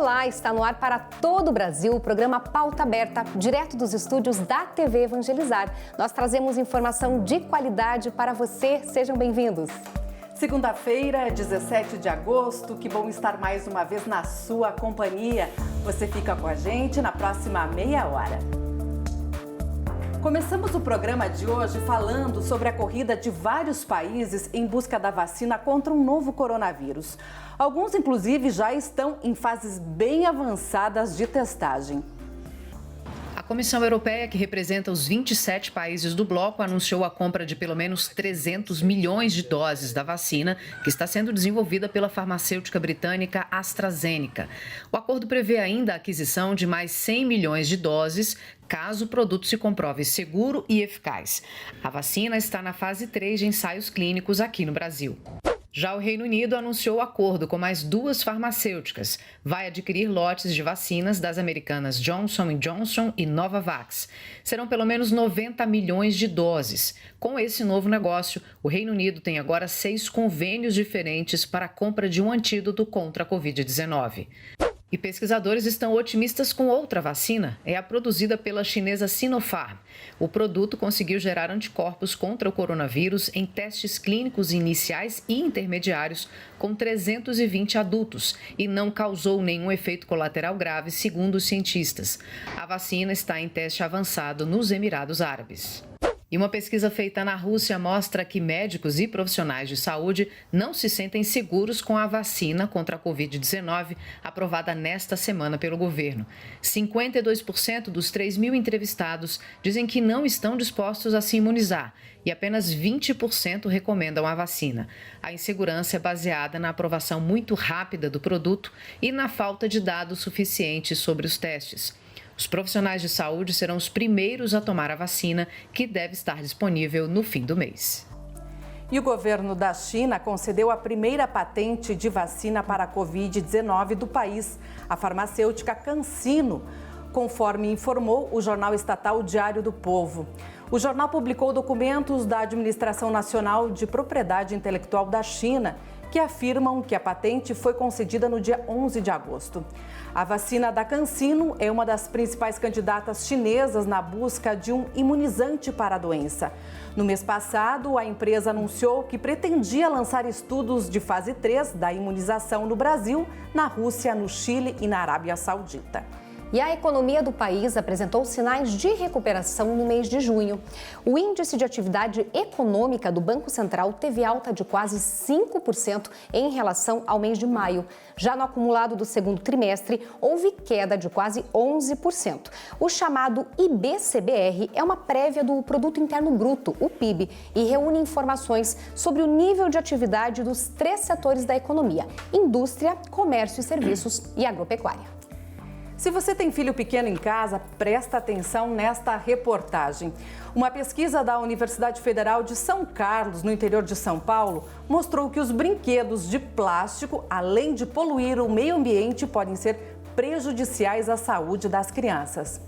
Olá, está no ar para todo o Brasil o programa Pauta Aberta, direto dos estúdios da TV Evangelizar. Nós trazemos informação de qualidade para você. Sejam bem-vindos. Segunda-feira, 17 de agosto, que bom estar mais uma vez na sua companhia. Você fica com a gente na próxima meia hora. Começamos o programa de hoje falando sobre a corrida de vários países em busca da vacina contra um novo coronavírus. Alguns, inclusive, já estão em fases bem avançadas de testagem. A Comissão Europeia, que representa os 27 países do bloco, anunciou a compra de pelo menos 300 milhões de doses da vacina que está sendo desenvolvida pela farmacêutica britânica AstraZeneca. O acordo prevê ainda a aquisição de mais 100 milhões de doses, caso o produto se comprove seguro e eficaz. A vacina está na fase 3 de ensaios clínicos aqui no Brasil. Já o Reino Unido anunciou acordo com mais duas farmacêuticas. Vai adquirir lotes de vacinas das americanas Johnson & Johnson e Novavax. Serão pelo menos 90 milhões de doses. Com esse novo negócio, o Reino Unido tem agora 6 convênios diferentes para a compra de um antídoto contra a Covid-19. E pesquisadores estão otimistas com outra vacina, é a produzida pela chinesa Sinopharm. O produto conseguiu gerar anticorpos contra o coronavírus em testes clínicos iniciais e intermediários com 320 adultos e não causou nenhum efeito colateral grave, segundo os cientistas. A vacina está em teste avançado nos Emirados Árabes. E uma pesquisa feita na Rússia mostra que médicos e profissionais de saúde não se sentem seguros com a vacina contra a Covid-19 aprovada nesta semana pelo governo. 52% dos 3 mil entrevistados dizem que não estão dispostos a se imunizar e apenas 20% recomendam a vacina. A insegurança é baseada na aprovação muito rápida do produto e na falta de dados suficientes sobre os testes. Os profissionais de saúde serão os primeiros a tomar a vacina, que deve estar disponível no fim do mês. E o governo da China concedeu a primeira patente de vacina para a Covid-19 do país, a farmacêutica CanSino, conforme informou o jornal estatal Diário do Povo. O jornal publicou documentos da Administração Nacional de Propriedade Intelectual da China, que afirmam que a patente foi concedida no dia 11 de agosto. A vacina da CanSino é uma das principais candidatas chinesas na busca de um imunizante para a doença. No mês passado, a empresa anunciou que pretendia lançar estudos de fase 3 da imunização no Brasil, na Rússia, no Chile e na Arábia Saudita. E a economia do país apresentou sinais de recuperação no mês de junho. O índice de atividade econômica do Banco Central teve alta de quase 5% em relação ao mês de maio. Já no acumulado do segundo trimestre, houve queda de quase 11%. O chamado IBCBR é uma prévia do Produto Interno Bruto, o PIB, e reúne informações sobre o nível de atividade dos 3 setores da economia: indústria, comércio e serviços e agropecuária. Se você tem filho pequeno em casa, presta atenção nesta reportagem. Uma pesquisa da Universidade Federal de São Carlos, no interior de São Paulo, mostrou que os brinquedos de plástico, além de poluir o meio ambiente, podem ser prejudiciais à saúde das crianças.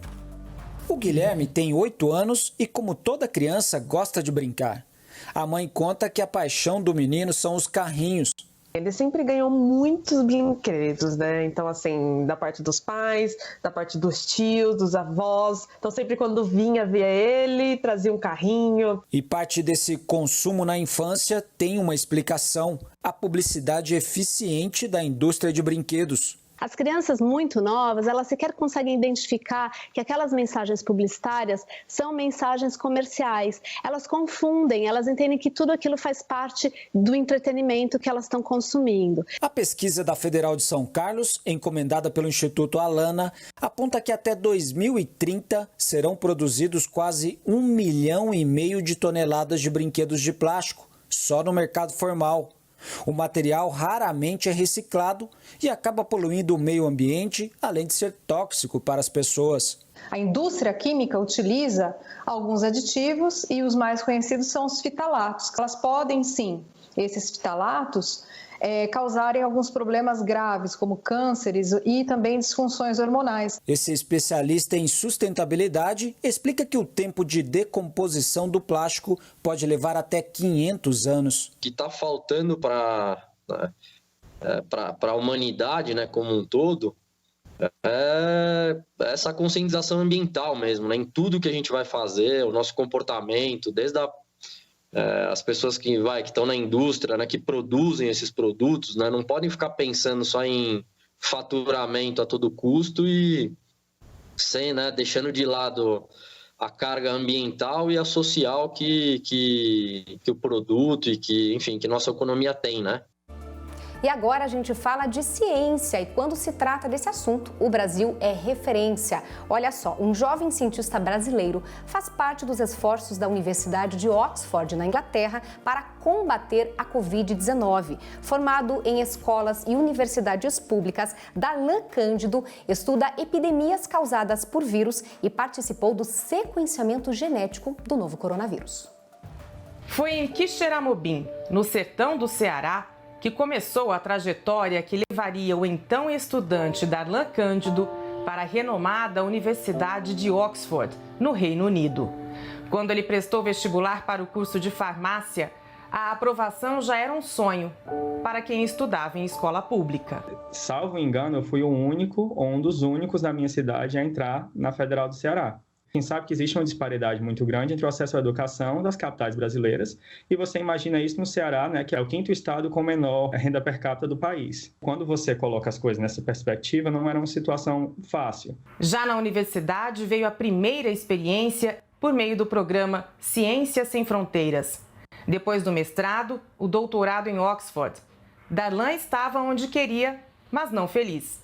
O Guilherme tem 8 anos e, como toda criança, gosta de brincar. A mãe conta que a paixão do menino são os carrinhos. Ele sempre ganhou muitos brinquedos, né? Então, assim, da parte dos pais, da parte dos tios, dos avós. Então, sempre quando via ele, trazia um carrinho. E parte desse consumo na infância tem uma explicação: a publicidade eficiente da indústria de brinquedos. As crianças muito novas, elas sequer conseguem identificar que aquelas mensagens publicitárias são mensagens comerciais. Elas confundem, elas entendem que tudo aquilo faz parte do entretenimento que elas estão consumindo. A pesquisa da Federal de São Carlos, encomendada pelo Instituto Alana, aponta que até 2030 serão produzidos quase 1,5 milhão de toneladas de brinquedos de plástico, só no mercado formal. O material raramente é reciclado e acaba poluindo o meio ambiente, além de ser tóxico para as pessoas. A indústria química utiliza alguns aditivos e os mais conhecidos são os fitalatos. Elas podem, sim, esses fitalatos, causarem alguns problemas graves, como cânceres e também disfunções hormonais. Esse especialista em sustentabilidade explica que o tempo de decomposição do plástico pode levar até 500 anos. O que está faltando para a humanidade, né, como um todo, É essa conscientização ambiental mesmo, né? Em tudo que a gente vai fazer, o nosso comportamento, desde as pessoas que estão na indústria, né, que produzem esses produtos, né, não podem ficar pensando só em faturamento a todo custo e deixando de lado a carga ambiental e a social que o produto e que nossa economia tem, né? E agora a gente fala de ciência e quando se trata desse assunto, o Brasil é referência. Olha só, um jovem cientista brasileiro faz parte dos esforços da Universidade de Oxford, na Inglaterra, para combater a Covid-19. Formado em escolas e universidades públicas, Darlan Cândido estuda epidemias causadas por vírus e participou do sequenciamento genético do novo coronavírus. Foi em Quixeramobim, no sertão do Ceará, que começou a trajetória que levaria o então estudante Darlan Cândido para a renomada Universidade de Oxford, no Reino Unido. Quando ele prestou vestibular para o curso de farmácia, a aprovação já era um sonho para quem estudava em escola pública. Salvo engano, eu fui o único, ou um dos únicos da minha cidade a entrar na Federal do Ceará. Quem sabe que existe uma disparidade muito grande entre o acesso à educação das capitais brasileiras e você imagina isso no Ceará, né, que é o 5º estado com menor renda per capita do país. Quando você coloca as coisas nessa perspectiva, não era uma situação fácil. Já na universidade veio a primeira experiência por meio do programa Ciências Sem Fronteiras. Depois do mestrado, o doutorado em Oxford. Darlan estava onde queria, mas não feliz.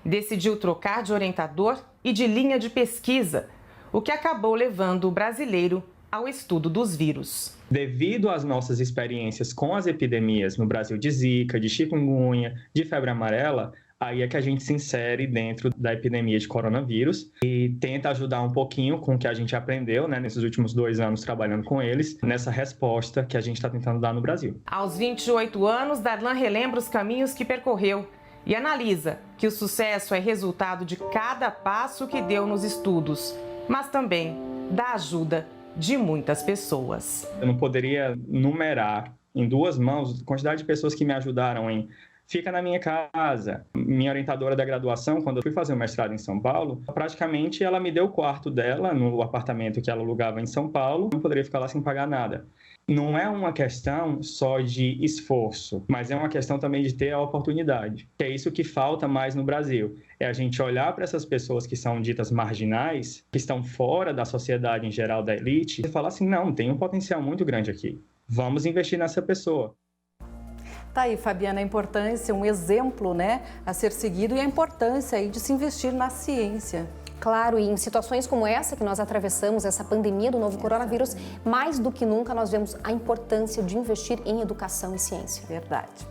Decidiu trocar de orientador e de linha de pesquisa, o que acabou levando o brasileiro ao estudo dos vírus. Devido às nossas experiências com as epidemias no Brasil de Zika, de chikungunya, de febre amarela, aí é que a gente se insere dentro da epidemia de coronavírus e tenta ajudar um pouquinho com o que a gente aprendeu, né, nesses últimos 2 anos trabalhando com eles, nessa resposta que a gente está tentando dar no Brasil. Aos 28 anos, Darlan relembra os caminhos que percorreu e analisa que o sucesso é resultado de cada passo que deu nos estudos, mas também da ajuda de muitas pessoas. Eu não poderia numerar em 2 mãos a quantidade de pessoas que me ajudaram em fica na minha casa. Minha orientadora da graduação, quando eu fui fazer o mestrado em São Paulo, praticamente ela me deu o quarto dela no apartamento que ela alugava em São Paulo. Não poderia ficar lá sem pagar nada. Não é uma questão só de esforço, mas é uma questão também de ter a oportunidade. É isso que falta mais no Brasil. É a gente olhar para essas pessoas que são ditas marginais, que estão fora da sociedade em geral, da elite, e falar assim, não, tem um potencial muito grande aqui. Vamos investir nessa pessoa. Tá aí, Fabiana, a importância, um exemplo, né, a ser seguido e a importância aí de se investir na ciência. Claro, e em situações como essa que nós atravessamos, essa pandemia do novo coronavírus, mais do que nunca nós vemos a importância de investir em educação e ciência. Verdade.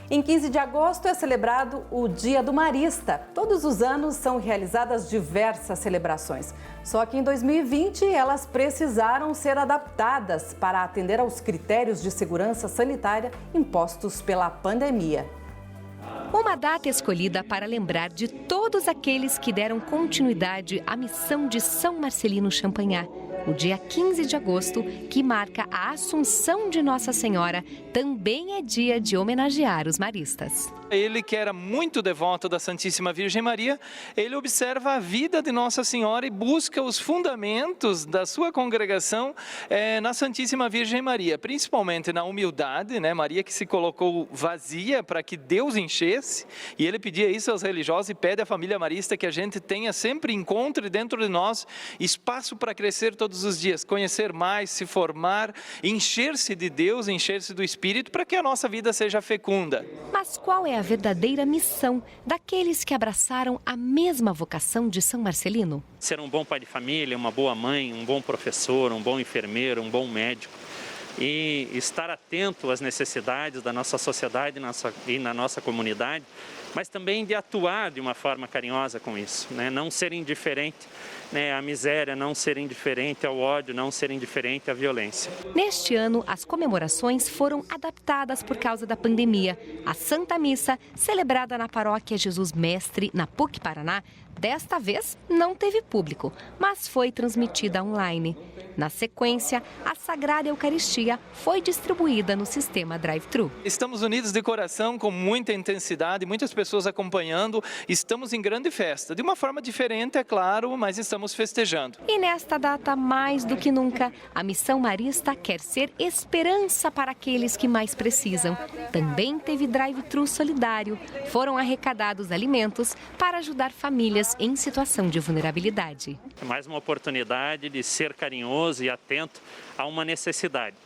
Em 15 de agosto é celebrado o Dia do Marista. Todos os anos são realizadas diversas celebrações. Só que em 2020 elas precisaram ser adaptadas para atender aos critérios de segurança sanitária impostos pela pandemia. Uma data escolhida para lembrar de todos aqueles que deram continuidade à missão de São Marcelino Champagnat. O dia 15 de agosto, que marca a Assunção de Nossa Senhora, também é dia de homenagear os maristas. Ele, que era muito devoto da Santíssima Virgem Maria, ele observa a vida de Nossa Senhora e busca os fundamentos da sua congregação na Santíssima Virgem Maria, principalmente na humildade, né? Maria que se colocou vazia para que Deus enchesse, e ele pedia isso aos religiosos e pede à família marista que a gente tenha sempre encontre dentro de nós espaço para crescer todos os dias, conhecer mais, se formar, encher-se de Deus, encher-se do Espírito para que a nossa vida seja fecunda. Mas qual é a verdadeira missão daqueles que abraçaram a mesma vocação de São Marcelino? Ser um bom pai de família, uma boa mãe, um bom professor, um bom enfermeiro, um bom médico. E estar atento às necessidades da nossa sociedade e na nossa comunidade, mas também de atuar de uma forma carinhosa com isso, né? Não ser indiferente, né, à miséria, não ser indiferente ao ódio, não ser indiferente à violência. Neste ano, as comemorações foram adaptadas por causa da pandemia. A Santa Missa, celebrada na Paróquia Jesus Mestre, na PUC Paraná, desta vez não teve público, mas foi transmitida online. Na sequência, a Sagrada Eucaristia foi distribuída no sistema drive-thru. Estamos unidos de coração, com muita intensidade, muitas pessoas pessoas acompanhando. Estamos em grande festa, de uma forma diferente, é claro, mas estamos festejando. E nesta data, mais do que nunca, a Missão Marista quer ser esperança para aqueles que mais precisam. Também teve drive-thru solidário. Foram arrecadados alimentos para ajudar famílias em situação de vulnerabilidade. É mais uma oportunidade de ser carinhoso e atento a uma necessidade.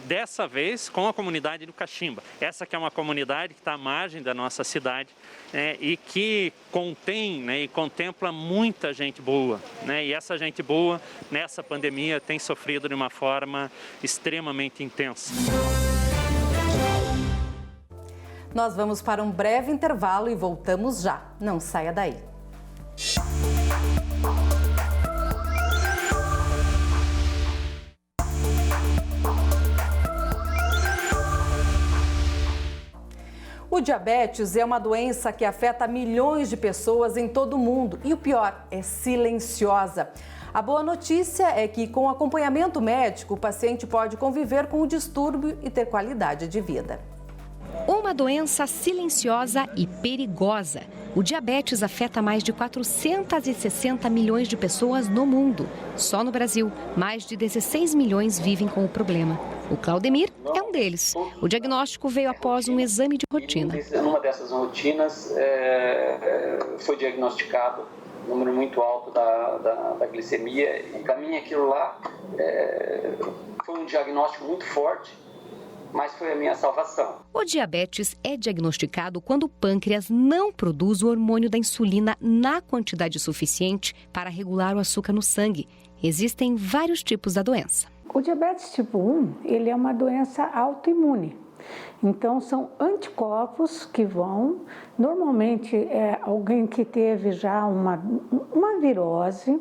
Dessa vez com a comunidade do Caximba. Essa que é uma comunidade que está à margem da nossa cidade, né, e que contém, né, e contempla muita gente boa. Né, e essa gente boa, nessa pandemia, tem sofrido de uma forma extremamente intensa. Nós vamos para um breve intervalo e voltamos já. Não saia daí. O diabetes é uma doença que afeta milhões de pessoas em todo o mundo e o pior, é silenciosa. A boa notícia é que com acompanhamento médico, o paciente pode conviver com o distúrbio e ter qualidade de vida. Uma doença silenciosa e perigosa. O diabetes afeta mais de 460 milhões de pessoas no mundo. Só no Brasil, mais de 16 milhões vivem com o problema. O Claudemir é um deles. O diagnóstico veio após um exame de rotina. Numa dessas rotinas, foi diagnosticado um número muito alto da glicemia. E para mim aquilo lá foi um diagnóstico muito forte, mas foi a minha salvação. O diabetes é diagnosticado quando o pâncreas não produz o hormônio da insulina na quantidade suficiente para regular o açúcar no sangue. Existem vários tipos da doença. O diabetes tipo 1, ele é uma doença autoimune. Então, são anticorpos que vão, normalmente alguém que teve já uma virose,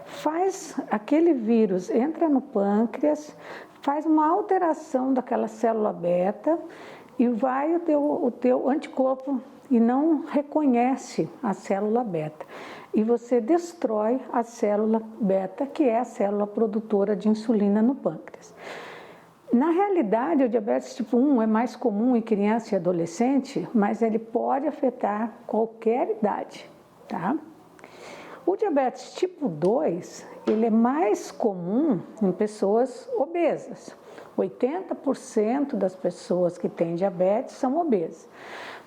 faz aquele vírus, entra no pâncreas, faz uma alteração daquela célula beta e vai o teu anticorpo e não reconhece a célula beta. E você destrói a célula beta, que é a célula produtora de insulina no pâncreas. Na realidade, o diabetes tipo 1 é mais comum em criança e adolescente, mas ele pode afetar qualquer idade, tá? O diabetes tipo 2, ele é mais comum em pessoas obesas. 80% das pessoas que têm diabetes são obesas.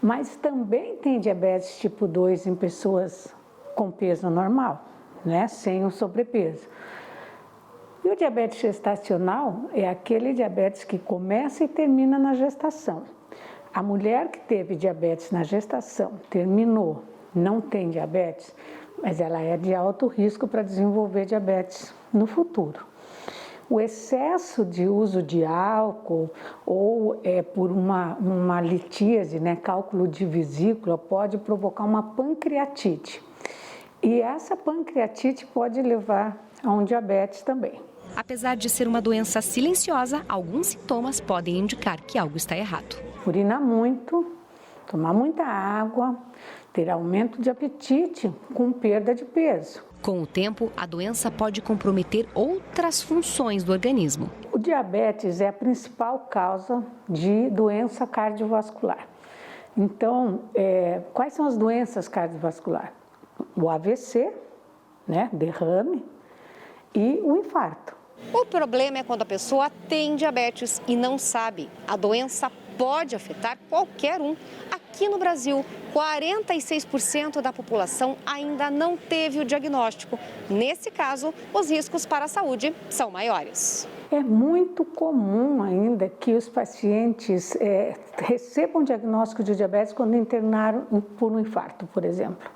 Mas também tem diabetes tipo 2 em pessoas com peso normal, né? Sem o sobrepeso. E o diabetes gestacional é aquele diabetes que começa e termina na gestação. A mulher que teve diabetes na gestação, terminou, não tem diabetes, mas ela é de alto risco para desenvolver diabetes no futuro. O excesso de uso de álcool ou por uma litíase, né, cálculo de vesícula, pode provocar uma pancreatite. E essa pancreatite pode levar a um diabetes também. Apesar de ser uma doença silenciosa, alguns sintomas podem indicar que algo está errado. Urinar muito, tomar muita água, ter aumento de apetite com perda de peso. Com o tempo, a doença pode comprometer outras funções do organismo. O diabetes é a principal causa de doença cardiovascular. Então, quais são as doenças cardiovasculares? O AVC, né, derrame, e o infarto. O problema é quando a pessoa tem diabetes e não sabe. A doença pode afetar qualquer um. Aqui no Brasil, 46% da população ainda não teve o diagnóstico. Nesse caso, os riscos para a saúde são maiores. É muito comum ainda que os pacientes recebam diagnóstico de diabetes quando internaram por um infarto, por exemplo.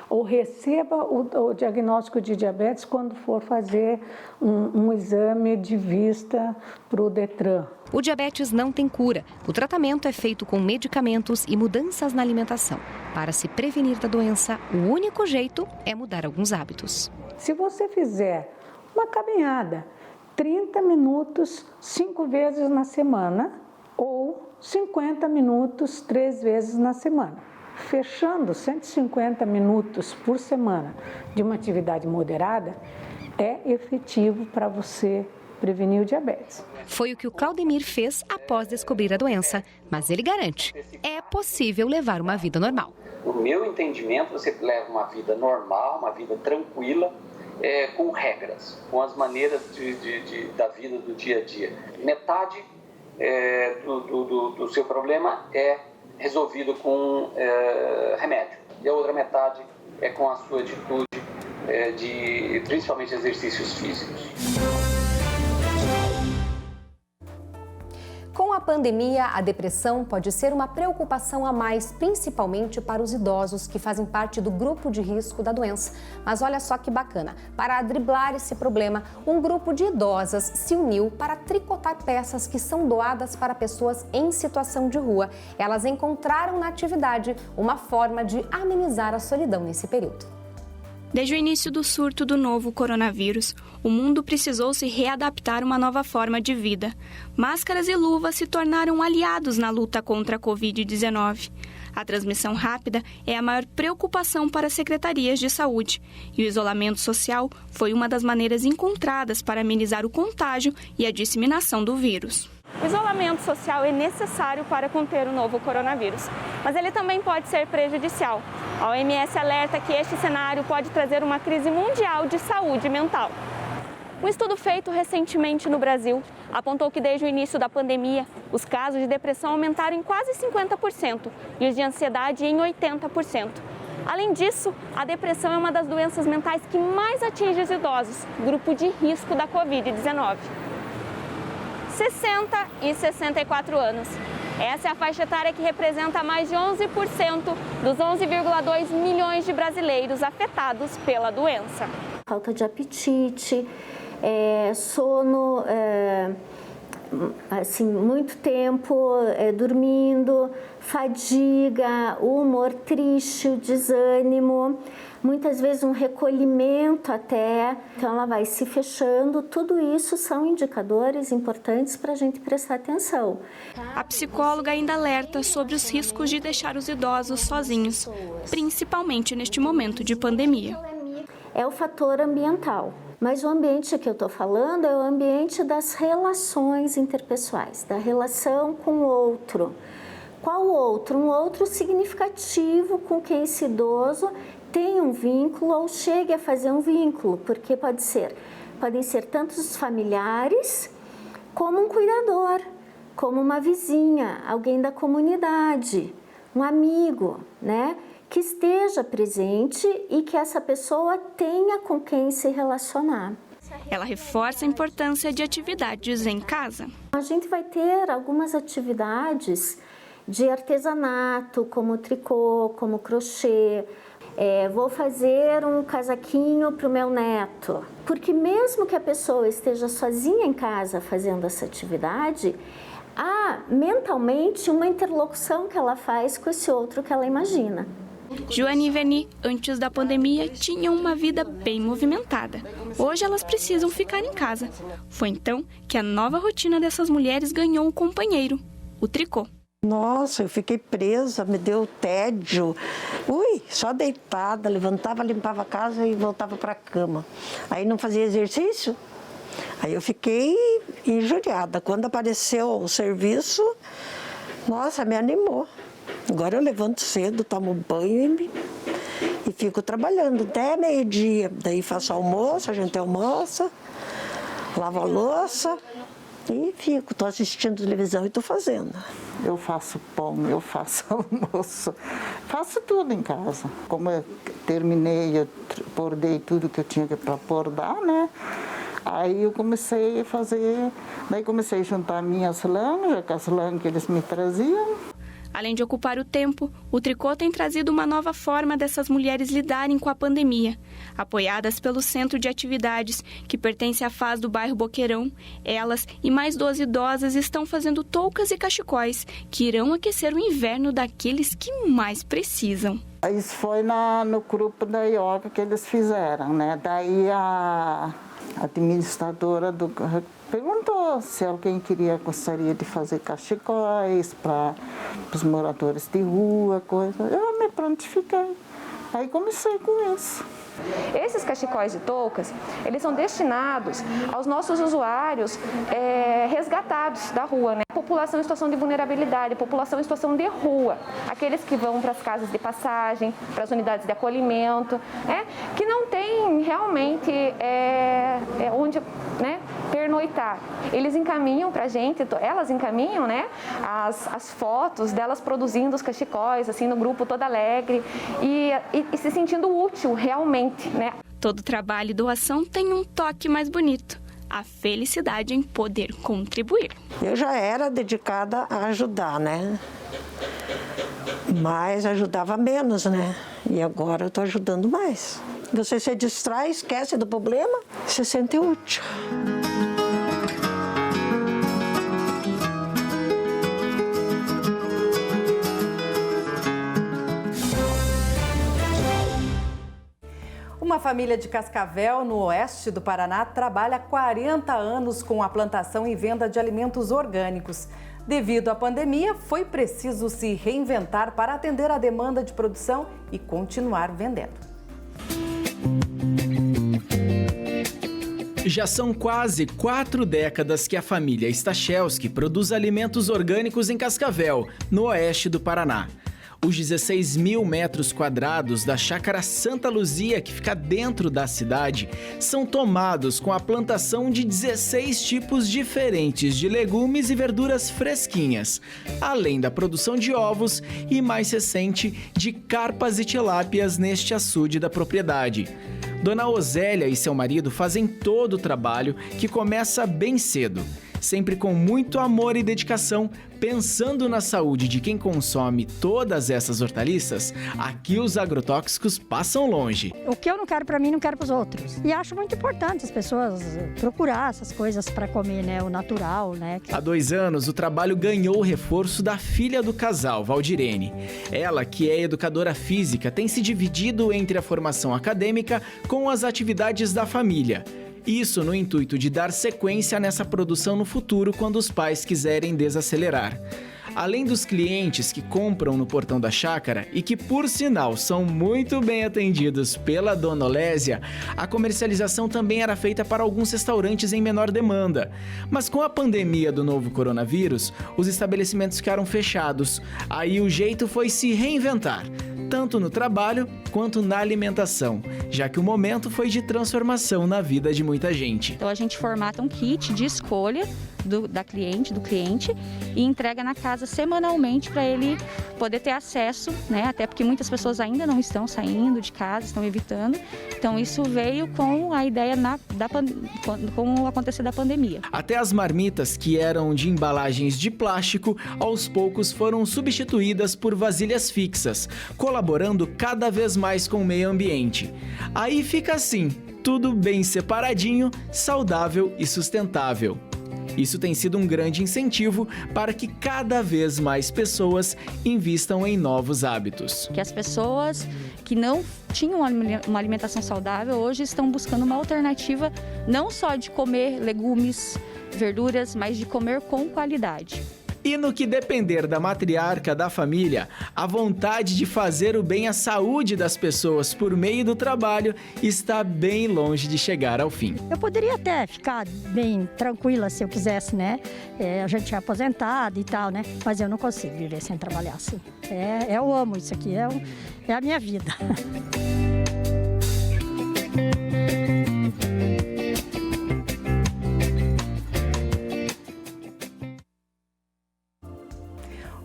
Ou receba o diagnóstico de diabetes quando for fazer um exame de vista para o Detran. O diabetes não tem cura. O tratamento é feito com medicamentos e mudanças na alimentação. Para se prevenir da doença, o único jeito é mudar alguns hábitos. Se você fizer uma caminhada, 30 minutos 5 vezes na semana ou 50 minutos 3 vezes na semana. Fechando 150 minutos por semana de uma atividade moderada, é efetivo para você prevenir o diabetes. Foi o que o Claudemir fez após descobrir a doença, mas ele garante, é possível levar uma vida normal. No meu entendimento, você leva uma vida normal, uma vida tranquila, com regras, com as maneiras da vida do dia a dia. Metade do seu problema é resolvido com remédio, e a outra metade é com a sua atitude de principalmente exercícios físicos. Com a pandemia, a depressão pode ser uma preocupação a mais, principalmente para os idosos que fazem parte do grupo de risco da doença. Mas olha só que bacana, para driblar esse problema, um grupo de idosas se uniu para tricotar peças que são doadas para pessoas em situação de rua. Elas encontraram na atividade uma forma de amenizar a solidão nesse período. Desde o início do surto do novo coronavírus, o mundo precisou se readaptar a uma nova forma de vida. Máscaras e luvas se tornaram aliados na luta contra a Covid-19. A transmissão rápida é a maior preocupação para as secretarias de saúde, e o isolamento social foi uma das maneiras encontradas para amenizar o contágio e a disseminação do vírus. O isolamento social é necessário para conter o novo coronavírus, mas ele também pode ser prejudicial. A OMS alerta que este cenário pode trazer uma crise mundial de saúde mental. Um estudo feito recentemente no Brasil apontou que desde o início da pandemia, os casos de depressão aumentaram em quase 50% e os de ansiedade em 80%. Além disso, a depressão é uma das doenças mentais que mais atinge os idosos, grupo de risco da Covid-19. 60 e 64 anos. Essa é a faixa etária que representa mais de 11% dos 11,2 milhões de brasileiros afetados pela doença. Falta de apetite, sono, assim, muito tempo dormindo, fadiga, o humor triste, o desânimo, muitas vezes um recolhimento até, então ela vai se fechando. Tudo isso são indicadores importantes para a gente prestar atenção. A psicóloga ainda alerta sobre os riscos de deixar os idosos sozinhos, principalmente neste momento de pandemia. É o fator ambiental. Mas o ambiente que eu estou falando é o ambiente das relações interpessoais, da relação com o outro. Qual outro? Um outro significativo com quem esse idoso tem um vínculo ou chegue a fazer um vínculo, porque podem ser tanto os familiares como um cuidador, como uma vizinha, alguém da comunidade, um amigo, né? Que esteja presente e que essa pessoa tenha com quem se relacionar. Ela reforça a importância de atividades em casa. A gente vai ter algumas atividades de artesanato, como tricô, como crochê. Vou fazer um casaquinho para o meu neto. Porque mesmo que a pessoa esteja sozinha em casa fazendo essa atividade, há mentalmente uma interlocução que ela faz com esse outro que ela imagina. Joane e Veni, antes da pandemia, tinham uma vida bem movimentada. Hoje elas precisam ficar em casa. Foi então que a nova rotina dessas mulheres ganhou um companheiro, o tricô. Nossa, eu fiquei presa, me deu tédio. Só deitada, levantava, limpava a casa e voltava para a cama. Aí não fazia exercício. Aí eu fiquei injuriada. Quando apareceu o serviço, nossa, me animou. Agora eu levanto cedo, tomo banho e fico trabalhando até meio-dia. Daí faço almoço, a gente almoça, lavo a louça e fico. Estou assistindo televisão e estou fazendo. Eu faço pão, eu faço almoço, faço tudo em casa. Como eu terminei, eu bordei tudo que eu tinha para bordar, né? Aí eu comecei a fazer, daí comecei a juntar minhas lãs, com as lãs que eles me traziam. Além de ocupar o tempo, o tricô tem trazido uma nova forma dessas mulheres lidarem com a pandemia. Apoiadas pelo Centro de Atividades, que pertence à FAS do bairro Boqueirão, elas e mais 12 idosas estão fazendo toucas e cachecóis, que irão aquecer o inverno daqueles que mais precisam. Isso foi no grupo da yoga que eles fizeram, né? Daí a administradora perguntou se alguém gostaria de fazer cachecóis para os moradores de rua, coisa. Eu me prontifiquei. Aí comecei com isso. Esses cachecóis de toucas, eles são destinados aos nossos usuários resgatados da rua, né? População em situação de vulnerabilidade, população em situação de rua, aqueles que vão para as casas de passagem, para as unidades de acolhimento, que não tem realmente onde, né, pernoitar. Eles encaminham para a gente, elas encaminham, né, as fotos delas produzindo os cachecóis, assim, no grupo todo alegre e se sentindo útil realmente. Né? Todo trabalho e doação tem um toque mais bonito. A felicidade em poder contribuir. Eu já era dedicada a ajudar, né? Mas ajudava menos, né? E agora eu estou ajudando mais. Você se distrai, esquece do problema, se sente útil. Uma família de Cascavel, no oeste do Paraná, trabalha há 40 anos com a plantação e venda de alimentos orgânicos. Devido à pandemia, foi preciso se reinventar para atender a demanda de produção e continuar vendendo. Já são quase 4 décadas que a família Stachelski produz alimentos orgânicos em Cascavel, no oeste do Paraná. Os 16 mil metros quadrados da chácara Santa Luzia, que fica dentro da cidade, são tomados com a plantação de 16 tipos diferentes de legumes e verduras fresquinhas, além da produção de ovos e, mais recente, de carpas e tilápias neste açude da propriedade. Dona Osélia e seu marido fazem todo o trabalho, que começa bem cedo. Sempre com muito amor e dedicação, pensando na saúde de quem consome todas essas hortaliças, aqui os agrotóxicos passam longe. O que eu não quero para mim, não quero para os outros. E acho muito importante as pessoas procurar essas coisas para comer, né, o natural, né? Há 2 anos, o trabalho ganhou o reforço da filha do casal, Valdirene. Ela, que é educadora física, tem se dividido entre a formação acadêmica com as atividades da família. Isso no intuito de dar sequência nessa produção no futuro quando os pais quiserem desacelerar. Além dos clientes que compram no portão da chácara e que, por sinal, são muito bem atendidos pela Dona Olésia, a comercialização também era feita para alguns restaurantes em menor demanda. Mas com a pandemia do novo coronavírus, os estabelecimentos ficaram fechados. Aí o jeito foi se reinventar, tanto no trabalho quanto na alimentação, já que o momento foi de transformação na vida de muita gente. Então a gente formata um kit de escolha do cliente e entrega na casa semanalmente para ele poder ter acesso, né? Até porque muitas pessoas ainda não estão saindo de casa, estão evitando. Então isso veio com a ideia com o acontecer da pandemia. Até as marmitas, que eram de embalagens de plástico, aos poucos foram substituídas por vasilhas fixas, colaborando cada vez mais com o meio ambiente. Aí fica assim, tudo bem separadinho, saudável e sustentável. Isso tem sido um grande incentivo para que cada vez mais pessoas invistam em novos hábitos. Que as pessoas que não tinham uma alimentação saudável hoje estão buscando uma alternativa não só de comer legumes, verduras, mas de comer com qualidade. E no que depender da matriarca da família, a vontade de fazer o bem à saúde das pessoas por meio do trabalho está bem longe de chegar ao fim. Eu poderia até ficar bem tranquila se eu quisesse, né? A gente é aposentado e tal, né? Mas eu não consigo viver sem trabalhar assim. Eu amo isso aqui, é a minha vida.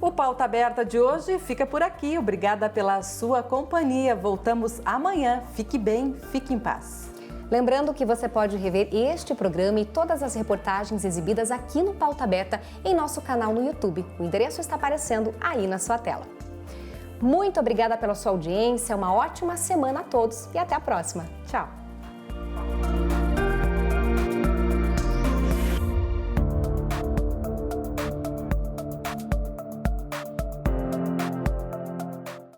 O Pauta Aberta de hoje fica por aqui. Obrigada pela sua companhia. Voltamos amanhã. Fique bem, fique em paz. Lembrando que você pode rever este programa e todas as reportagens exibidas aqui no Pauta Aberta em nosso canal no YouTube. O endereço está aparecendo aí na sua tela. Muito obrigada pela sua audiência, uma ótima semana a todos e até a próxima. Tchau!